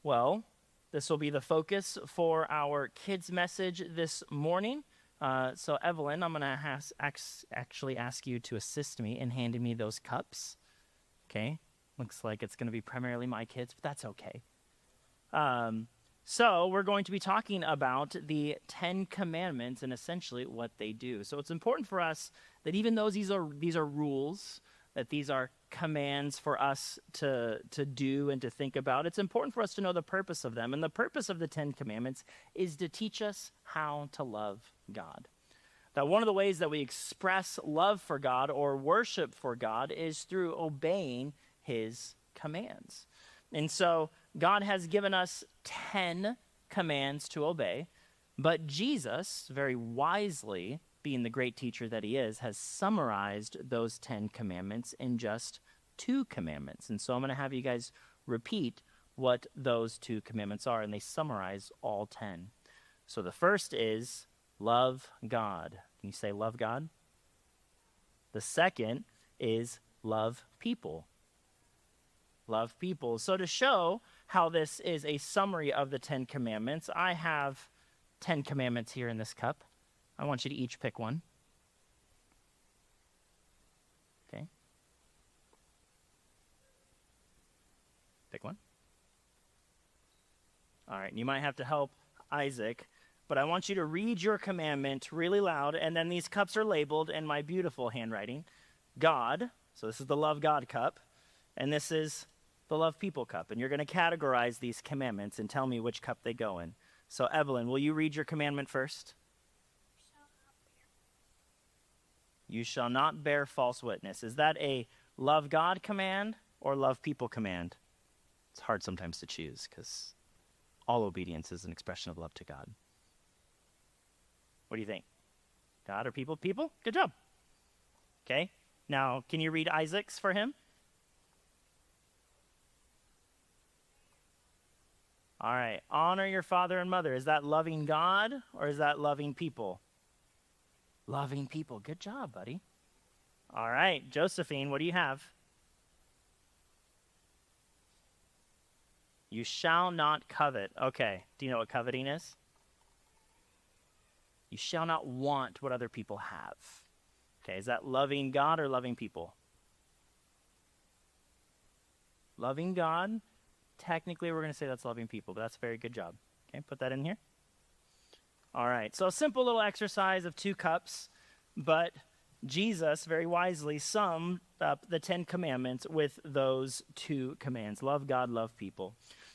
Well, this will be the focus for our kids' message this morning. So Evelyn, I'm going to actually ask you to assist me in handing me those cups. Okay? Looks like it's going to be primarily my kids, but that's okay. So we're going to be talking about the 10 Commandments and essentially what they do. So it's important for us that even though these are rules, that these are commands for us to do and to think about, it's important for us to know the purpose of them. And the purpose of the 10 Commandments is to teach us how to love God. That one of the ways that we express love for God or worship for God is through obeying his commands. And so God has given us 10 commands to obey, but Jesus, very wisely, being the great teacher that he is, has summarized those 10 commandments in just 2 commandments. And so I'm going to have you guys repeat what those 2 commandments are, and they summarize all 10. So the first is love God. Can you say love God? The second is love people. Love people. So to show how this is a summary of the 10 commandments, I have 10 commandments here in this cup. I want you to each pick one. Okay. Pick one. All right, and you might have to help Isaac, but I want you to read your commandment really loud, and then these cups are labeled in my beautiful handwriting. God, so this is the love God cup, and this is the love people cup, and you're going to categorize these commandments and tell me which cup they go in. So Evelyn, will you read your commandment first? You shall not bear false witness. Is that a love God command or love people command? It's hard sometimes to choose because all obedience is an expression of love to God. What do you think? God or people? People? Good job. Okay. Now, can you read Isaac's for him? All right. Honor your father and mother. Is that loving God or is that loving people? Loving people. Good job, buddy. All right. Josephine, what do you have? You shall not covet. Okay. Do you know what coveting is? You shall not want what other people have. Okay. Is that loving God or loving people? Loving God. Technically, we're going to say that's loving people, but that's a very good job. Okay. Put that in here. All right, so a simple little exercise of 2 cups, but Jesus very wisely summed up the 10 commandments with those 2 commands. Love God, love people.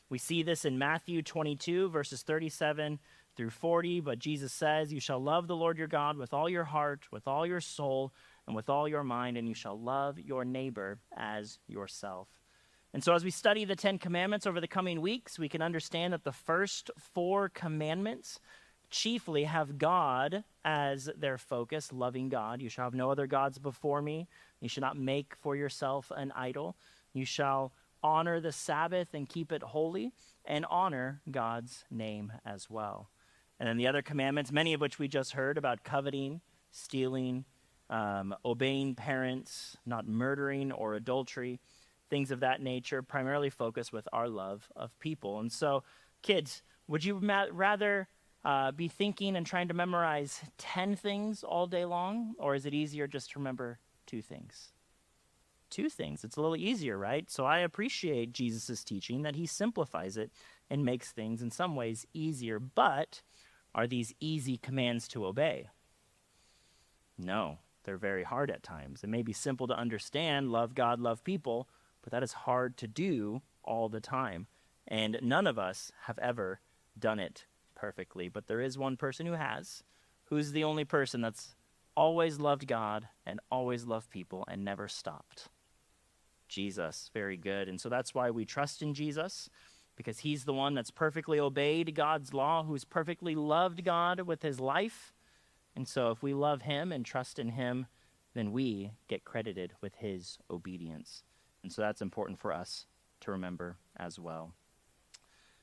We see this in Matthew 22, verses 37 through 40, but Jesus says, you shall love the Lord your God with all your heart, with all your soul, and with all your mind, and you shall love your neighbor as yourself. And so as we study the 10 commandments over the coming weeks, we can understand that the first 4 commandments chiefly have God as their focus, loving God. You shall have no other gods before me. You shall not make for yourself an idol. You shall honor the Sabbath and keep it holy, and honor God's name as well. And then the other commandments, many of which we just heard about coveting, stealing, obeying parents, not murdering or adultery, things of that nature, primarily focus with our love of people. And so, kids, would you rather be thinking and trying to memorize 10 things all day long, or is it easier just to remember 2 things? 2 things. It's a little easier, right? So I appreciate Jesus' teaching that he simplifies it and makes things in some ways easier. But are these easy commands to obey? No, they're very hard at times. It may be simple to understand, love God, love people, but that is hard to do all the time. And none of us have ever done it perfectly. But there is one person who has, who's the only person that's always loved God and always loved people and never stopped. Jesus. Very good. And so that's why we trust in Jesus, because he's the one that's perfectly obeyed God's law, who's perfectly loved God with his life. And so if we love him and trust in him, then we get credited with his obedience. And so that's important for us to remember as well.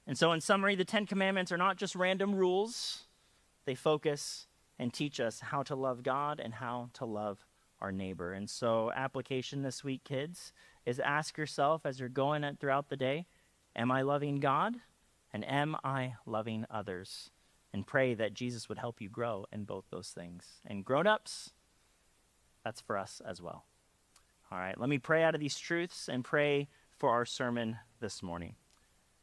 And so in summary, the 10 Commandments are not just random rules. They focus and teach us how to love God and how to love our neighbor. And so application this week, kids, is ask yourself as you're going throughout the day, am I loving God And am I loving others? And pray that Jesus would help you grow in both those things. And grown-ups, that's for us as well. All right, let me pray out of these truths and pray for our sermon this morning.